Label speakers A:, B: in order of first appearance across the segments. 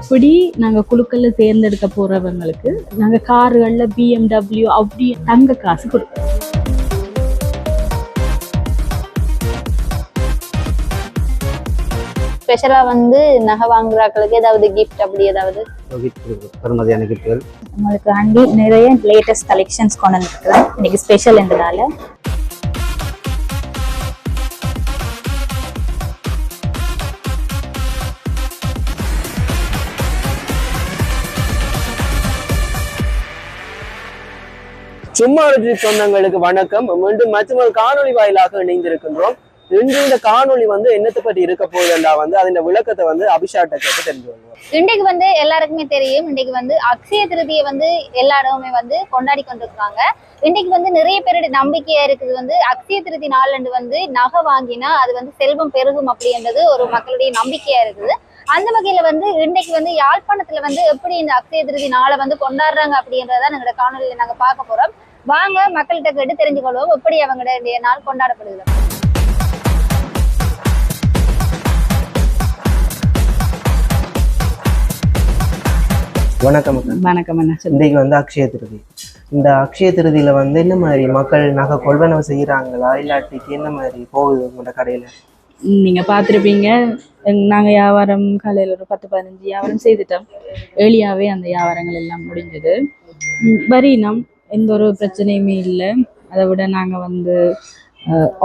A: அப்படி நாங்கள் குழுக்களில் தேர்ந்தெடுக்க போகிறவங்களுக்கு நாங்கள் கார்களில் BMW அப்படி தங்க காசு கொடுப்போம்.
B: ஸ்பெஷலாக வந்து நகை வாங்குறாக்களுக்கு ஏதாவது கிஃப்ட் அப்படி ஏதாவது
C: பெருமதியான கிஃப்ட்கள்
B: உங்களுக்கு ஆண்டி நிறைய லேட்டஸ்ட் கலெக்ஷன்ஸ் கொண்டு வந்துருக்குறேன் இன்னைக்கு ஸ்பெஷல் என்றதால.
C: சும்மா ஒரு சொந்தங்களுக்கு வணக்கம். மீண்டும் மற்றொரு காணொலி வாயிலாக இணைந்திருக்கின்றோம். இன்று இந்த காணொலி வந்து என்னத்தை பற்றி இருக்க போகுதுன்னா வந்து அதன் விளக்கத்தை வந்து அபிஷாட்ட கேட்டு தெரிஞ்சு வருவோம்.
B: இன்றைக்கு வந்து எல்லாருக்குமே தெரியும், இன்றைக்கு வந்து அக்ஷய திருதியை வந்து எல்லா இடமுமே வந்து கொண்டாடி கொண்டிருக்காங்க. இன்றைக்கு வந்து நிறைய பேருடைய நம்பிக்கையா இருக்குது வந்து அக்ஷய திருதி நாள் வந்து நகை வாங்கினா அது வந்து செல்வம் பெருகும் அப்படின்றது ஒரு மக்களுடைய நம்பிக்கையா இருக்குது. அந்த வகையில வந்து இன்றைக்கு வந்து யாழ்ப்பாணத்துல வந்து எப்படி இந்த அக்ஷய திருதி நாளை வந்து கொண்டாடுறாங்க அப்படின்றதான் எங்களோட காணொலியில நாங்க பார்க்க போறோம். வாங்க மக்கள்கிட்ட கேட்டு தெரிஞ்சுக்கொள்வோம் எப்படி அவங்களுடைய நாள் கொண்டாடப்படுகிறது.
C: வணக்கம்.
A: வணக்கம்.
C: இன்றைக்கு வந்து அக்ஷய திருதி. இந்த அக்ஷய திருதியில வந்து என்ன மாதிரி மக்கள் நகை கொள்வனவு செய்யறாங்களா இல்லாட்டிக்கு என்ன மாதிரி போகுது உங்களோட கடையில?
A: நீங்க பார்த்துருப்பீங்க, நாங்கள் வியாபாரம் காலையில் ஒரு 10-15 வியாபாரம் செய்துட்டோம். ஏர்லியாகவே அந்த வியாபாரங்கள் எல்லாம் முடிஞ்சது. வரினம் எந்த ஒரு பிரச்சனையுமே இல்லை. அதை விட நாங்கள் வந்து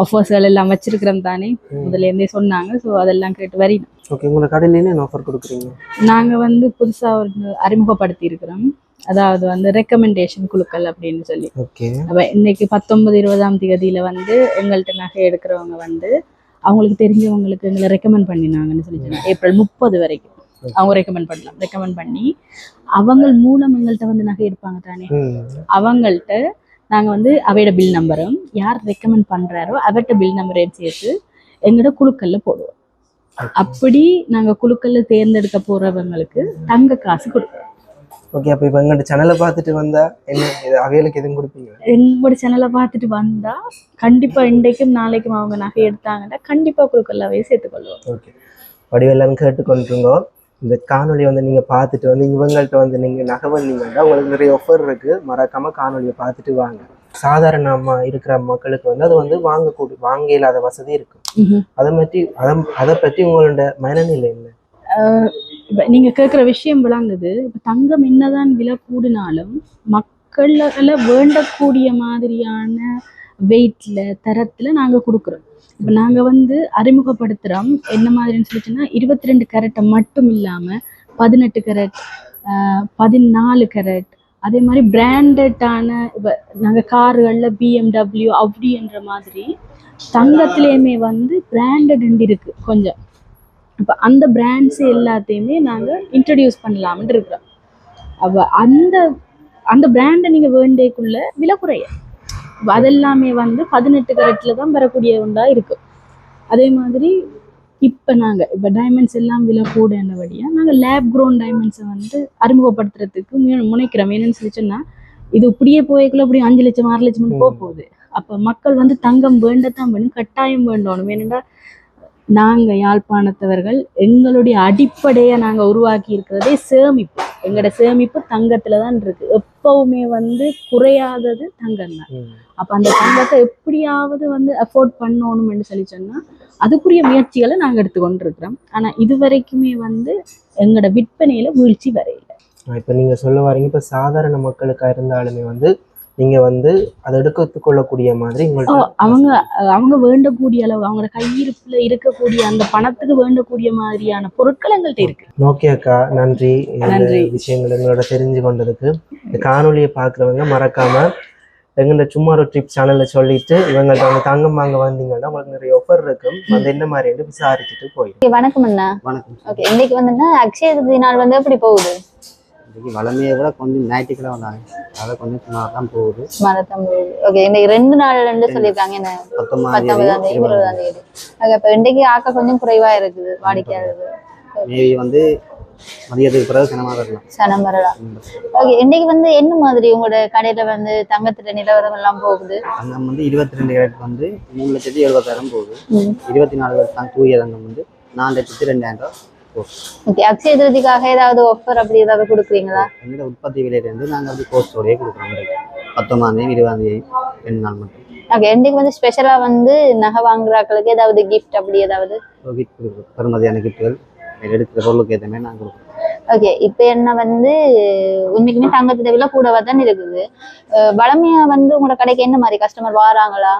A: ஆஃபர்ஸ்கள் எல்லாம் வச்சிருக்கிறோம் தானே, முதல்லேருந்தே சொன்னாங்க. ஸோ அதெல்லாம் கேட்டு வரினம்.
C: ஓகே, உங்களோட கடையில என்ன ஆஃபர் கொடுக்குறீங்க?
A: நாங்கள் வந்து புதுசாக ஒரு அறிமுகப்படுத்தி இருக்கிறோம். அதாவது வந்து ரெக்கமெண்டேஷன் குழுக்கள் அப்படின்னு சொல்லி.
C: ஓகே,
A: அப்போ இன்னைக்கு 19-20ஆம் தேதியில வந்து எங்கள்கிட்ட நகை எடுக்கிறவங்க வந்து அவங்களுக்கு தெரிஞ்சவங்களுக்கு எங்களை ரெக்கமெண்ட் பண்ணினாங்கன்னு சொல்லி சொன்னாங்க. ஏப்ரல் 30 வரைக்கும் அவங்க ரெக்கமெண்ட் பண்ணி அவங்க மூலம் எங்கள்கிட்ட வந்து நகை எடுப்பாங்க தானே. அவங்கள்ட்ட நாங்கள் வந்து அவையோட பில் நம்பரும் யார் ரெக்கமெண்ட் பண்ணுறாரோ அவர்கிட்ட பில் நம்பரையும் சேர்த்து எங்களோட குழுக்களில் போடுவோம். அப்படி நாங்கள் குழுக்களில் தேர்ந்தெடுக்க போகிறவங்களுக்கு தங்க காசு கொடுப்போம்.
C: ஓகே, அப்போ இப்போ எங்களோட சேனலை பார்த்துட்டு வந்தா என்ன அவைகளுக்கு எதுவும் கொடுப்பீங்க?
A: எங்களோட சேனலை பார்த்துட்டு வந்தா கண்டிப்பாக இன்றைக்கும் நாளைக்கும் அவங்க நகை எடுத்தாங்கன்னா கண்டிப்பாக குழுக்கள்லாவே சேர்த்துக்கொள்வோம்.
C: ஓகே, வடிவெல்லாம் கேட்டுக்கொண்டிருந்தோ. இந்த காணொலி வந்து நீங்கள் பார்த்துட்டு வந்து இவங்கள்ட்ட வந்து நீங்கள் நகை வந்தீங்கன்னா உங்களுக்கு நிறைய ஆஃபர் இருக்குது. மறக்காமல் காணொலியை பார்த்துட்டு வாங்க. சாதாரணமாக இருக்கிற மக்களுக்கு வந்து அது வந்து வாங்க இல்லாத வசதி இருக்கும். அதை பற்றி உங்களோட மனநிலை என்ன?
A: இப்போ நீங்கள் கேட்குற விஷயம் விளங்குது. இப்போ தங்கம் என்னதான் விலை கூடினாலும் மக்களால் வேண்டக்கூடிய மாதிரியான வெயிட்டில் தரத்தில் நாங்கள் கொடுக்குறோம். இப்போ நாங்கள் வந்து அறிமுகப்படுத்துகிறோம் என்ன மாதிரின்னு சொல்லிச்சுன்னா 22 கேரட்டை மட்டும் இல்லாமல் 18 கேரட், 14 கேரட், அதே மாதிரி பிராண்டடான இப்போ நாங்கள் கார்களில் BMW அப்படின்ற மாதிரி தங்கத்துலேயுமே வந்து பிராண்டட் இருக்குது கொஞ்சம். இப்போ அந்த பிராண்ட்ஸ் எல்லாத்தையுமே நாங்கள் இன்ட்ரடியூஸ் பண்ணலாம்னு இருக்கிறோம். அப்போ அந்த பிராண்டை நீங்கள் வேண்டேக்குள்ள விலை குறைய அதெல்லாமே வந்து 18 கேரட்டில் தான் வரக்கூடிய ஒன்றா இருக்கும். அதே மாதிரி இப்போ நாங்கள் டைமண்ட்ஸ் எல்லாம் விலை கூட என்னபடியாக நாங்கள் லேப் க்ரோன் டைமண்ட்ஸை வந்து அறிமுகப்படுத்துறதுக்கு முனைக்கிறோம். என்னன்னு சொல்லி சொன்னால் இது இப்படியே போய்க்குள்ள அப்படி 5 லட்சம் 6 லட்சம் போகுது. அப்போ மக்கள் வந்து தங்கம் வேண்டத்தான் வேணும், கட்டாயம் வேண்டணும். ஏனென்றால் நாங்கள் யாழ்ப்பாணத்தவர்கள் எங்களுடைய அடிப்படையை நாங்கள் உருவாக்கி இருக்கிறதே சேமிப்பு. எங்களோட சேமிப்பு தங்கத்தில் தான் இருக்குது. எப்பவுமே வந்து குறையாதது தங்கம் தான். அப்போ அந்த தங்கத்தை எப்படியாவது வந்து அஃபோர்ட் பண்ணணும்னு சொல்லி சொன்னால் அதுக்குரிய முயற்சிகளை நாங்கள் எடுத்துக்கொண்டு இருக்கிறோம். ஆனால் இது வரைக்குமே வந்து எங்களோட விற்பனையில் வீழ்ச்சி வரையில.
C: இப்போ நீங்கள் சொல்ல வரீங்க, இப்போ சாதாரண மக்களுக்காக இருந்தாலுமே வந்து நீங்கள் வந்து அதை எடுத்துக்கொள்ளக்கூடிய மாதிரி
A: அவங்க வேண்டக்கூடிய அளவு அவங்களோட கையிருப்புல இருக்கக்கூடிய அந்த பணத்துக்கு வேண்டக்கூடிய மாதிரியான பொருட்கள் எங்கள்கிட்ட இருக்கு.
C: ஓகேக்கா, நன்றி. விஷயங்கள் எங்களோட தெரிஞ்சு கொண்டதுக்கு. இந்த காணொலியை பார்க்குறவங்க மறக்காம எங்களோட சும்மா ஒரு ட்ரிப் சேனலில் சொல்லிட்டு இவங்கள்ட்ட வந்து தங்கம் வாங்க வந்தீங்கன்னா உங்களுக்கு நிறைய ஆஃபர் இருக்கும். வந்து என்ன மாதிரி விசாரிச்சுட்டு போயிடும்.
B: வணக்கம் அண்ணா.
D: வணக்கம்.
B: ஓகே, இன்னைக்கு வந்து அக்ஷய திருதி நாள் வந்து எப்படி போகுது?
D: இன்னைக்கு வளமையை விட கொஞ்சம் ஞாயிற்றுக்கிழமை வந்தாங்க, அதை கொஞ்சம் தான் போகுது.
B: ஓகே, இன்னைக்கு 2 நாள் சொல்லியிருக்காங்க. என்ன 19ஆம் தேதி 20ஆம் தேதி. அப்ப இன்னைக்கு ஆக்க கொஞ்சம் குறைவா இருக்குது வாடிக்கையாளர்கள்.
D: மேபி வந்து மதியத்துக்கு பிறகு சனம் வரலாம்.
B: ஓகே, இன்னைக்கு வந்து என்ன மாதிரி உங்களோட கடையில வந்து தங்கத்துல நிலவரம் எல்லாம் போகுது?
D: தங்கம் வந்து 22 கேரட் வந்து 3,70,000 போகுது. 24 தூய தங்கம் வந்து 4,02,000 கோர்ஸ்.
B: ஓகே, அக்ஷய திருதிக்காக ஏதாவது ஆஃபர் அப்படி ஏதாவது கொடுக்குறீங்களா?
D: எங்களோட உற்பத்தி விலையிலேருந்து நாங்கள் அப்படி கோர்ஸோடையே கொடுக்குறோம். 19ஆம் தேதி 20ஆம் தேதி 2 நாள் மட்டும்.
B: ஓகே, இன்னைக்கு வந்து ஸ்பெஷலா வந்து நகை வாங்குறாக்களுக்கு ஏதாவது கிஃப்ட் அப்படி ஏதாவது
D: கிஃப்ட் கொடுக்குறோம். பெருமதியான கிஃப்ட்டுகள் எடுக்கிற பொருளுக்கு ஏற்ற மாதிரி நாங்கள் கொடுக்குறோம்.
B: ஓகே, இப்போ என்ன வந்து உண்மைக்குமே தங்கத்தோட விலை கூடவா தான் இருக்குது. வளமையா வந்து உங்களோட கடைக்கு என்ன மாதிரி கஸ்டமர் வராங்களா?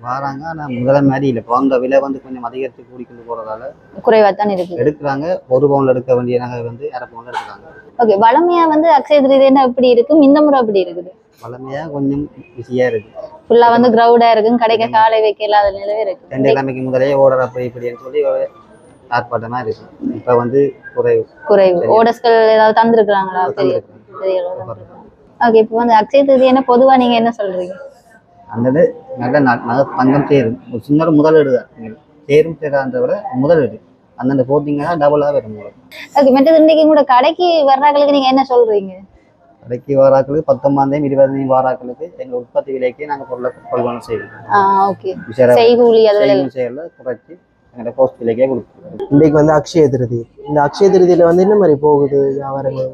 D: வராங்க, ஆனால் முதல்ல மாதிரி இல்லை. இப்போ அந்த விலை வந்து கொஞ்சம் அதிகரித்து கூடிக்கொண்டு போகிறதால
B: குறைவா தான் இருக்குது.
D: எடுக்கிறாங்க. 1 பவுன்ல எடுக்க வேண்டிய நகை வந்து 1/2 பவுன்ல எடுக்கிறாங்க. ஓகே,
B: வளமையா வந்து அக்ஷய திருதி என்ன எப்படி இருக்கும், இந்த முறை எப்படி இருக்குது?
D: வளமையாக கொஞ்சம் பிஸியாக இருக்குது.
B: ஃபுல்லா வந்து கிரௌடா இருக்கும், கடைக்கு காலை வைக்க இல்லாத நிலவே இருக்கு.
D: 2 கிழமைக்கு முதலே ஓர்டர் அப்படி இப்படின்னு சொல்லி ஆர்ப்பாட்டமாக இருக்கு. இப்போ வந்து
B: குறைவு ஓடஸ்கள் ஏதாவது தந்துருக்குறாங்களா? ஓகே, இப்போ வந்து அக்ஷய திருதி என்ன பொதுவா நீங்க என்ன சொல்றீங்க?
D: அந்த நல்ல நகை தங்கம் சேரும். ஒரு சின்ன முதலீடு தான். சேரும் சேராத விட முதலீடு அந்தந்த போட்டிங்கன்னா டபுளாக வரும்.
B: ஓகே, மற்றது இன்னைக்கு கூட கடைக்கு வர்றாங்களுக்கு நீங்க என்ன சொல்றீங்க?
D: கடைக்கு வாராக்களுக்கு 19ஆம் தேதி 20ஆம் தேதி வாராக்களுக்கு எங்கள் உற்பத்தி விலைக்கு நாங்கள் பொருளை கொள்வனம் செய்வோம்.
B: ஓகே, செய்கூலி
D: செயல்ல குறைச்சி எங்களோட கோஸ்ட் விலைக்கே கொடுப்போம்.
C: இன்றைக்கு வந்து அக்ஷய திருதி. இந்த அக்ஷய திருதியில வந்து என்ன மாதிரி போகுது வியாபாரங்கள்?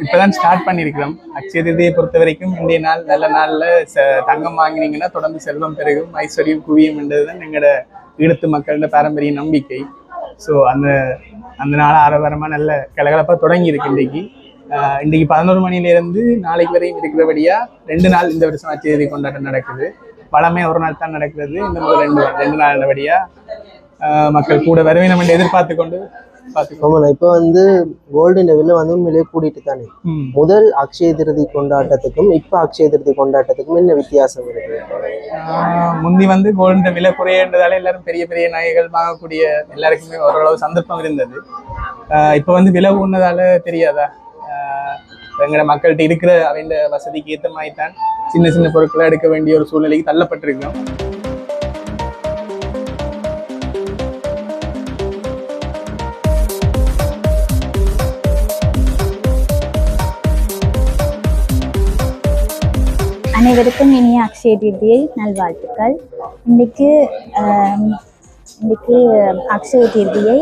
E: இப்பதான் ஸ்டார்ட் பண்ணியிருக்கிறோம். அக்ஷய திருதியை பொறுத்த வரைக்கும் இன்றைய நாள் நல்ல நாள்ல தங்கம் வாங்கினீங்கன்னா தொடர்ந்து செல்வம் பெருகும், ஐஸ்வர்யம் குவியும் என்றதுதான் எங்களோட ஈழத்து மக்களோட பாரம்பரிய நம்பிக்கை. ஸோ அந்த நாள் ஆரவாரமாக நல்ல கலகலப்பாக தொடங்கி இருக்கு. இன்றைக்கு 11 மணிலேருந்து நாளைக்கு வரையும் இருக்கிறபடியா 2 நாள் இந்த வருஷம் அக்ஷய திருதி கொண்டாட்டம் நடக்குது. வளமே ஒரு நாள் தான் நடக்கிறது. இந்த முதல் 2 நாள் நல்லபடியா மக்கள் கூட வரவேணும் என்று எதிர்பார்த்து கொண்டு
C: இப்போ வந்து கோல்டு விலை வந்து உண்மையிலேயே கூட்டிட்டு தானே. முதல் அக்ஷய திருதி கொண்டாட்டத்துக்கும் இப்ப அக்ஷய திருதி கொண்டாட்டத்துக்கும் என்ன வித்தியாசம் இருக்கு?
E: முந்தி வந்து கோல்டு விலை குறையன்றதால எல்லாரும் பெரிய பெரிய நகைகள் வாங்கக்கூடிய எல்லாருக்குமே ஓரளவு சந்தர்ப்பம் இருந்தது. இப்ப வந்து விலை ஊன்னதால தெரியாதா, எங்களோட மக்கள்கிட்ட இருக்கிற அவங்க வசதிக்கு ஏற்ற மாதிரி தான் சின்ன சின்ன பொருட்களை எடுக்க வேண்டிய ஒரு சூழ்நிலைக்கு தள்ளப்பட்டிருக்கிறோம்.
F: அனைவருக்கும் இனிய அக்ஷய திருதியை நல்வாழ்த்துக்கள். இன்றைக்கு அக்ஷய திருதியை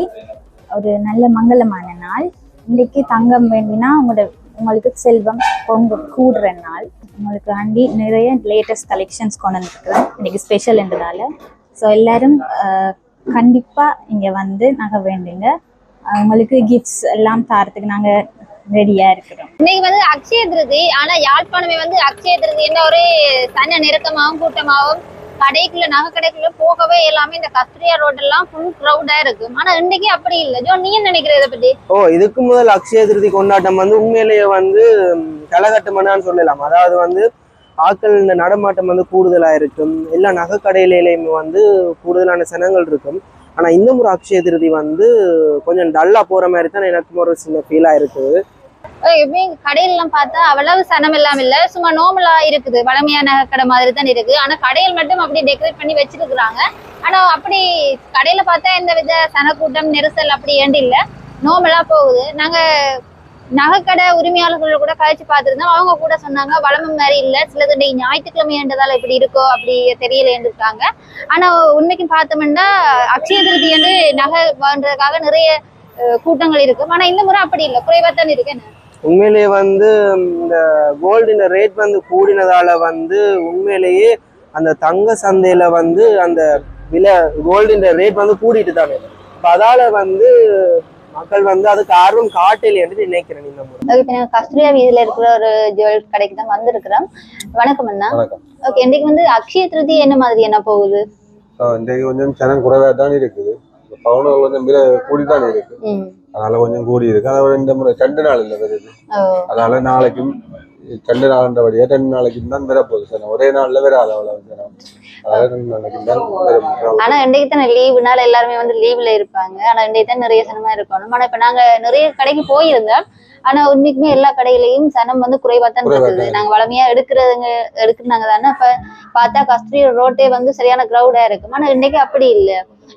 F: ஒரு நல்ல மங்களமான நாள். இன்றைக்கு தங்கம் வேண்டினா உங்களுக்கு செல்வம் கூடுற நாள். உங்களுக்கு ஆண்டி நிறைய லேட்டஸ்ட் கலெக்ஷன்ஸ் கொண்டு வந்துருக்குறோம் இன்றைக்கி ஸ்பெஷல் என்றதால. ஸோ எல்லோரும் கண்டிப்பாக இங்கே வந்து நகை வேண்டுங்க. உங்களுக்கு கிஃப்ட்ஸ் எல்லாம் தரத்துக்கு நாங்கள் ரெடியா இருக்கிறோம்.
B: இன்னைக்கு வந்து அக்ஷய திருதி, ஆனா யாழ்ப்பாணமே வந்து அக்ஷய திருதி என்ன ஒரு சன நெருக்கமாகவும் கூட்டமாகவும் கடைக்குள்ள நகை கடைக்குள்ள போகவே எல்லாமே இந்த கஸ்தூரியா ரோட் எல்லாம் ஃபுல் கிரௌடா இருக்கும். ஆனா இன்னைக்கு அப்படி இல்லை. ஜோ, நீ என்ன நினைக்கிற இதை பத்தி?
C: இதுக்கு முதல் அக்ஷய திருதி கொண்டாட்டம் வந்து உண்மையிலேயே வந்து கலகட்டமானு சொல்லலாம். அதாவது வந்து ஆட்கள் இந்த நடமாட்டம் வந்து கூடுதலா இருக்கும். எல்லா நகை கடையிலையுமே வந்து கூடுதலான சனங்கள் இருக்கும். ஆனா இந்த முறை அக்ஷய திருதி வந்து கொஞ்சம் டல்லா போற மாதிரி தான் எனக்கு ஒரு சின்ன ஃபீலா இருக்குது.
B: கடையில எல்லாம் பார்த்தா அவ்வளவு சனம் எல்லாம் இல்ல, சும்மா நார்மலா இருக்குது. வளமையான கடை மாதிரி தான் இருக்கு. ஆனா கடையில் மட்டும் அப்படி டெக்கரேட் பண்ணி வச்சிருக்கிறாங்க. ஆனா அப்படி கடையில பார்த்தா எந்த வித சனக்கூட்டம் நெரிசல் அப்படி ஏண்டு இல்ல, நார்மலா போகுது. நாங்க நகைக்கடை உரிமையாளர்கள் கூட கழிச்சு பார்த்துருந்தோம். அவங்க கூட சொன்னாங்க வளமை மாதிரி இல்லை, சிலது இன்னைக்கு ஞாயிற்றுக்கிழமை என்றதால இப்படி இருக்கோ அப்படி தெரியலேன்னு இருக்காங்க. ஆனா உண்மைக்கு பார்த்தோம்னா அக்ஷய திருதி வந்து நகை வாங்குறதுக்காக நிறைய கூட்டங்கள் இருக்கும். ஆனா இந்த முறை அப்படி இல்லை, குறைவா தான் இருக்கு.
C: உண்மையிலேயே வந்து இந்த கோல்டின் ரேட் வந்து கூடினதால வந்து உண்மையிலேயே அந்த தங்க சந்தையில வந்து அந்த விலை கோல்டின் ரேட் வந்து கூடிட்டு தானே. அதால வந்து மக்கள் வந்து அதுக்கு ஆர்வம் காட்டல என்று நினைக்கிறேன். இந்த முறை
B: கஸ்தூரியா வீதியில இருக்கிற ஒரு ஜுவல் கடைக்கு தான் வந்திருக்கிறோம். வணக்கம் அண்ணா. ஓகே, இன்னைக்கு வந்து அக்ஷய திருதி என்ன மாதிரி என்ன போகுது?
G: இன்றைக்கு கொஞ்சம் சனம் குறைவா தான் இருக்குது. பவுனுகள் கொஞ்சம் விலை கூடிதான் இருக்கு. அதனால கொஞ்சம் கூடி இருக்கு. அதாவது 2 நாள் இல்லை வருது. அதனால நாளைக்கும் 2 நாள்ன்றபடியா 2 நாளைக்கும் தான் வரப்போகுது சார். ஒரே நாள்ல வராது அவ்வளவு.
B: ஆனா இன்றைக்கு தானே லீவுனால எல்லாருமே வந்து லீவ்ல இருப்பாங்க. ஆனா இன்றைக்கு தான் நிறைய சனமா இருக்கணும். ஆனா இப்ப நாங்க நிறைய கடைக்கு போயிருந்தோம். ஆனா உண்மைக்குமே எல்லா கடையிலையும் சனம் வந்து குறைவா தான் இருக்குது. நாங்க வளமையா எடுக்கிறாங்க தானே. இப்ப பார்த்தா கஸ்தூரி ரோட்டே வந்து சரியான கிரௌடா இருக்கும். ஆனா இன்னைக்கு அப்படி இல்ல.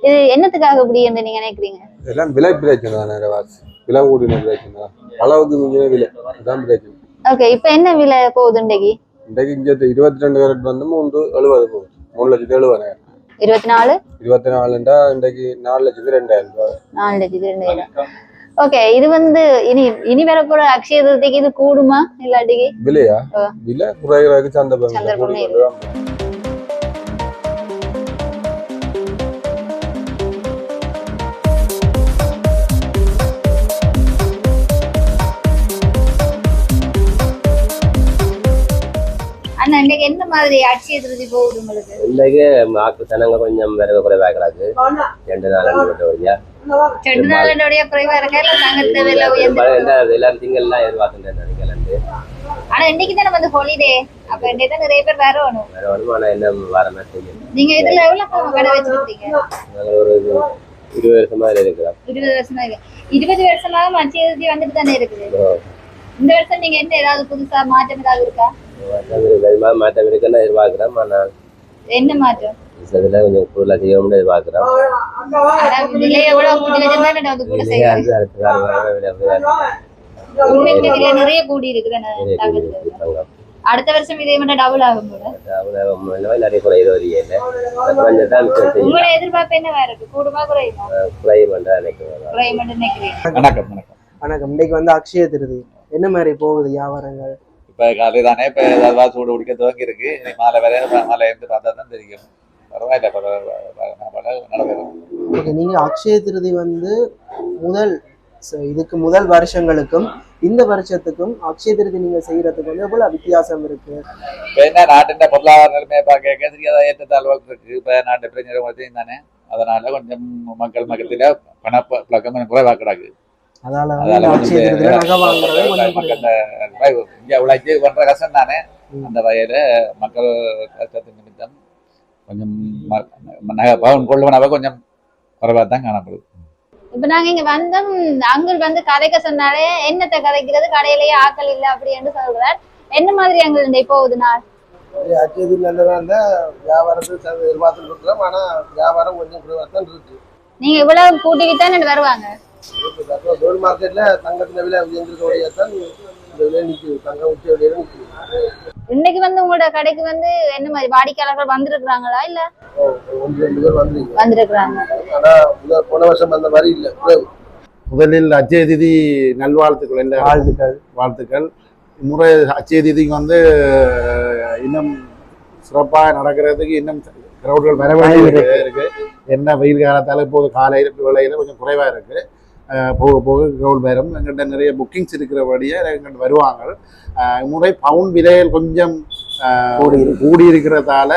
B: இது என்னத்துக்காக அப்படி என்று நீங்க நினைக்கிறீங்க?
G: எல்லாம் விலை பிரச்சனை தானே. விலை கூடின பிரச்சனை, அளவுக்கு மிஞ்சின விலை தான் பிரச்சனை.
B: ஓகே, இப்ப என்ன விலை போகுது இன்றைக்கு?
G: இன்றைக்கு இங்க 22 கேரட் வந்து 370 போகுது. 3,70,000.
B: 24
G: 24ண்டா இன்றைக்கு 4,02,000 ரூபாய்.
B: 4,02,000. ஓகே, இது வந்து இனி வரப்போற அக்ஷய திருதிக்கு இது கூடுமா இல்லாட்டிக்கு
G: விலையா? விலை குறைகிறதுக்கு சந்தர்ப்பம் இல்லை.
B: அண்ணா இன்னைக்கு என்ன மாதிரி அட்சய திருதி போகுது உங்களுக்கு?
H: இன்னைக்கு மாக்கு சனங்க கொஞ்சம் விரவ குறைவாக கிடக்கு. 2 நாள் வழியா
B: 2 நாளோடய குறைவா இருக்கா இல்ல தங்கத்தை விலை உயர்ந்து
H: எல்லாரும் திங்கள்லாம் எதிர்பார்த்துட்டேன் நினைக்கலந்து.
B: ஆனா இன்னைக்கு தானே வந்து ஹாலிடே, அப்ப இன்னைக்கு தான் நிறைய பேர் வரணும்.
H: ஆனா என்ன வாரமா செய்யும்.
B: நீங்க இதுல எவ்வளவு கடை வச்சிருக்கீங்க?
H: நாங்க ஒரு 20 வருஷமா இருக்கிறோம்.
B: 20 வருஷமா இருக்கு. 20 வருஷமாக அட்சய திருதி வந்துட்டு தானே இருக்குது. இந்த வருஷம் நீங்க என்ன ஏதாவது புதுசா மாற்றம் ஏதாவது இருக்கா?
H: மாற்றம் இருக்குன்னு எதிர்பார்க்கிறோம். ஆனால்
B: என்ன மாற்றம்?
H: இதுல கொஞ்சம் கூடுதலா செய்யணும்னு எதிர்பார்க்கிறோம்.
B: விலையை எவ்வளவு கூட்டி வச்சிருந்தா அது கூட செய்யலாம். உண்மையிலே நிறைய கூடி இருக்குது. அடுத்த வருஷம் இதே மாதிரி டபுள் ஆகும் போல.
H: நிறைய குறையுது வரையில.
B: உங்களோட எதிர்பார்ப்பு என்ன வேற இருக்கு? கூடுமா குறையுமா? குறையுமா நினைக்கிறேன்.
I: வணக்கம் வணக்கம்
C: வணக்கம். இன்னைக்கு வந்து அக்ஷய திருதி என்ன மாதிரி போகுது வியாபாரங்கள்?
I: இப்ப காலை தானே இப்ப ஏதாவது சூடு குடிக்க துவங்கி இருக்கு. மாலை வரை மாலை இருந்து பார்த்தா தான் தெரியும். பரவாயில்ல நடக்கும்.
C: ஓகே, நீங்க அக்ஷய திருதி வந்து முதல் வருஷங்களுக்கும் இந்த வருஷத்துக்கும் அக்ஷய திருதி நீங்க செய்யறதுக்கு வந்து எவ்வளவு வித்தியாசம் இருக்கு?
I: இப்ப என்ன நாட்டின் பொருளாதார நிலைமையை பார்க்க தெரியாத ஏற்றத்தாழ்வுகள் இருக்கு. இப்ப நாட்டு பிரச்சனை தானே, அதனால கொஞ்சம் மக்கள் மத்தியில பணப்பழக்கம் கொஞ்சம் குறைவா கிடக்கு.
C: அதனால அக்ஷய திருதியில நகை வாங்குறது
I: இங்க உழைச்சி பண்ற கஷ்டம் தானே. அந்த வகையில மக்கள் கஷ்டத்தின் நிமித்தம் கொஞ்சம் நகை பவுன் கொள்வனவை கொஞ்சம் குறைவா தான் காணப்படுது.
B: இப்ப நாங்க இங்க வந்தோம், அங்குள் வந்து கதைக்க சொன்னாலே என்னத்தை கதைக்கிறது, கடையிலேயே ஆக்கள் இல்லை அப்படின்னு சொல்றார். என்ன மாதிரி அங்குள் இந்த போகுது நாள்?
J: அச்சது நல்லதா இருந்தா வியாபாரத்துக்கு எதிர்பார்த்து இருக்கிறோம். ஆனா வியாபாரம் கொஞ்சம் குறைவாக இருக்கு.
B: நீங்க இவ்வளவு கூட்டிக்கிட்டு வருவாங்க.
J: கோல்டு மார்க்கெட்ல தங்கத்துல விலை உயர்ந்திருக்கோடையத்தான் இந்த விலை நிக்குது. தங்கம் உச்ச விலையில நிக்குது.
B: இன்னைக்கு வந்து உங்களோட கடைக்கு வந்து என்ன மாதிரி வாடிக்கையாளர்கள் வந்திருக்கிறாங்களா? இல்ல
J: 1-2 பேர்
B: வந்திருக்கிறாங்க.
J: ஆனா போன வருஷம் அந்த மாதிரி இல்ல.
K: முதலில் அட்சய திதி நல்வாழ்த்துக்கள். வாழ்த்துக்கள். முறை அட்சய திதிக்கு வந்து இன்னும் சிறப்பாக நடக்கிறதுக்கு இன்னும் கிரௌட்கள் வர வேண்டிய இருக்கு. என்ன வெயில் காலத்தால் இப்போது காலையில் வேலையில் கொஞ்சம் குறைவாக இருக்கு. போக போக கிரௌட் வரும். எங்கிட்ட நிறைய புக்கிங்ஸ் இருக்கிறபடியே எங்கிட்ட வருவாங்க. முறை பவுன் விலையில் கொஞ்சம் கூடி இருக்கிறதால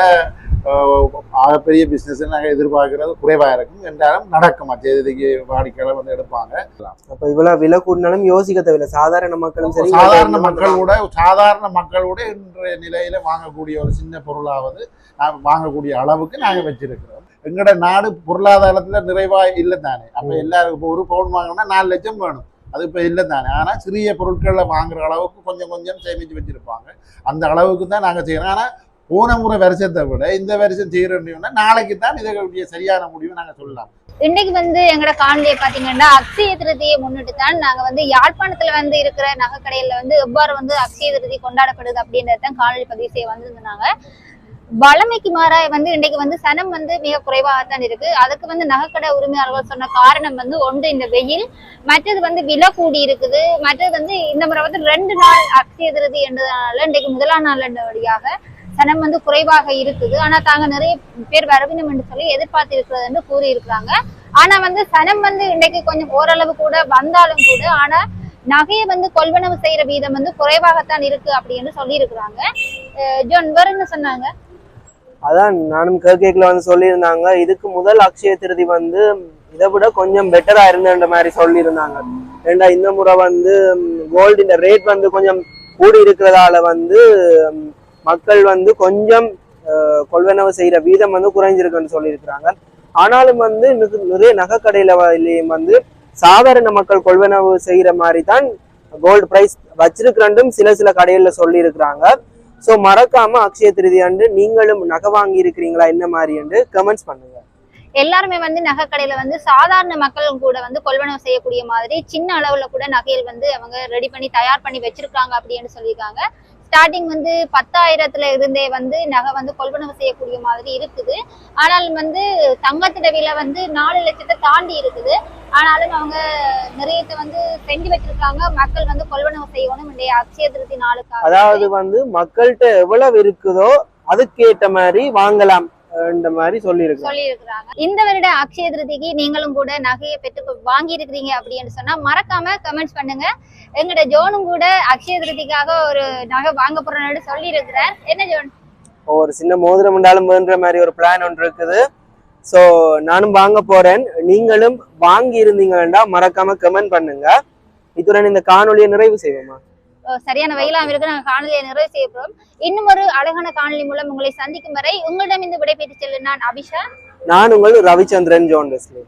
K: பெரிய பிஸ்னஸ் நாங்கள் எதிர்பார்க்கறது குறைவாக இருக்கும். என்றாலும் நடக்கும். அச்சதிக்கு வாடிக்கையாளர் வந்து எடுப்பாங்க.
C: அப்ப இவ்வளவு விலை கூடினாலும் யோசிக்க தேவையில்லை. சாதாரண மக்களும் சரி,
K: சாதாரண மக்களோட இன்றைய நிலையில வாங்கக்கூடிய ஒரு சின்ன பொருளாவது வாங்கக்கூடிய அளவுக்கு நாங்கள் வச்சிருக்கிறோம். எங்களோட நாடு பொருளாதாரத்துல நிறைவா இல்லை தானே. அப்ப எல்லாருக்கும் ஒரு பவுன் வாங்கினா 4 லட்சம் வேணும். அது இப்போ இல்லை தானே. ஆனால் சிறிய பொருட்களை வாங்குற அளவுக்கு கொஞ்சம் கொஞ்சம் சேமித்து வச்சிருப்பாங்க. அந்த அளவுக்கு தான் நாங்கள் செய்யறோம். ஆனால் போன முறை வருஷத்தை விட இந்த வருஷம் செய்யறோம்னா நாளைக்கு தான் இதற்குரிய சரியான முடிவை நாங்கள் சொல்லலாம்.
B: இன்னைக்கு வந்து எங்களோட காணொலியை பாத்தீங்கன்னா அக்ஷய திருதியை முன்னிட்டு தான் நாங்க வந்து யாழ்ப்பாணத்துல வந்து இருக்கிற நகை கடையில வந்து எவ்வாறு வந்து அக்ஷய திருதி கொண்டாடப்படுது அப்படின்றதான் காணொலி பதிவு செய்ய வந்திருந்தாங்க. வளமைக்கு மாறாக வந்து இன்றைக்கு வந்து சனம் வந்து மிக குறைவாகத்தான் இருக்கு. அதுக்கு வந்து நகைக்கடை உரிமையாளர்கள் சொன்ன காரணம் வந்து ஒன்று இந்த வெயில், மற்றது வந்து விலை கூடி இருக்குது, மற்றது வந்து இந்த முறை வந்து 2 நாள் அக்ஷய திருதி என்றதுனால இன்றைக்கு முதலாம் நாள் வழியாக சனம் வந்து குறைவாக இருக்குது. ஆனா தாங்க நிறைய பேர் வரவினம் என்று சொல்லி எதிர்பார்த்து இருக்கிறது என்று கூறி இருக்கிறாங்க. ஆனா வந்து சனம் வந்து இன்றைக்கு கொஞ்சம் ஓரளவு கூட வந்தாலும் கூட ஆனா நகையை வந்து கொள்வனவு செய்யற வீதம் வந்து குறைவாகத்தான் இருக்கு அப்படின்னு சொல்லி இருக்கிறாங்க. ஜோன் வேற என்ன சொன்னாங்க?
C: அதான் நானும் கேட்கல வந்து சொல்லியிருந்தாங்க. இதுக்கு முதல் அக்ஷய திருதி வந்து இதை விட கொஞ்சம் பெட்டரா இருந்தன்ற மாதிரி சொல்லியிருந்தாங்க. ஏண்டா இந்த முறை வந்து கோல்டு இந்த ரேட் வந்து கொஞ்சம் கூடி இருக்கிறதால வந்து மக்கள் வந்து கொஞ்சம் கொள்வனவு செய்யற வீதம் வந்து குறைஞ்சிருக்குன்னு சொல்லியிருக்கிறாங்க. ஆனாலும் வந்து நிறைய நகை கடையிலையும் வந்து சாதாரண மக்கள் கொள்வனவு செய்யற மாதிரி தான் கோல்டு பிரைஸ் வச்சிருக்கிறண்டும் சில கடைகள்ல சொல்லி இருக்கிறாங்க. ஸோ மறக்காம அக்ஷய திருதி அன்று நீங்களும் நகை வாங்கி இருக்கிறீங்களா என்ன மாதிரி என்று கமெண்ட்ஸ் பண்ணுங்க.
B: எல்லாருமே வந்து நகை கடையில வந்து சாதாரண மக்களும் கூட வந்து கொள்வனவு செய்யக்கூடிய மாதிரி சின்ன அளவுல கூட நகைகள் வந்து அவங்க ரெடி பண்ணி தயார் பண்ணி வச்சிருக்காங்க அப்படின்னு சொல்லியிருக்காங்க. ஸ்டார்டிங் வந்து 10,000ல இருந்தே வந்து நகை வந்து கொள்வனவு செய்யக்கூடிய மாதிரி இருக்குது. ஆனாலும் வந்து தங்கத்தோட விலை வந்து 4 லட்சத்தை தாண்டி இருக்குது. ஆனாலும் அவங்க நிறையத்தை வந்து செஞ்சு வச்சிருக்காங்க. மக்கள் வந்து கொள்வனவு செய்யணும் இன்றைய அக்ஷய திருதி நாளுக்காக.
C: அதாவது வந்து மக்கள்கிட்ட எவ்வளவு இருக்குதோ அதுக்கேற்ற மாதிரி வாங்கலாம் இந்த மாதிரி
B: சொல்லியிருக்கிறாங்க. இந்த வருட அக்ஷய திருதிக்கு நீங்களும் கூட நகையை பெற்று வாங்கி இருக்கிறீங்க அப்படின்னு சொன்னா மறக்காம கமெண்ட்ஸ் பண்ணுங்க. எங்கட ஜோனும் கூட அக்ஷய திருதிக்காக ஒரு நகை வாங்க போறேன்னு சொல்லி இருக்கிறார். என்ன ஜோன்?
C: ஒரு சின்ன மோதிரம் உண்டாலும் வேண்ட மாதிரி ஒரு பிளான் ஒன்று இருக்குது. ஸோ நானும் வாங்க போறேன். நீங்களும் வாங்கி இருந்தீங்கன்னா மறக்காம கமெண்ட் பண்ணுங்க. இத்துடன் இந்த காணொலியை நிறைவு செய்வோமா?
B: சரியான வெயிலாம் இருக்கு. நாங்கள் காணொலியை நிறைவு செய்ய போறோம். இன்னும் ஒரு அழகான காணொலி மூலம் உங்களை சந்திக்கும் வரை உங்களிடம் இந்த விடைபெற்று செல்லும் நான் அபிஷா.
C: நான் உங்கள் ரவிச்சந்திரன் ஜோன் வெஸ்லி.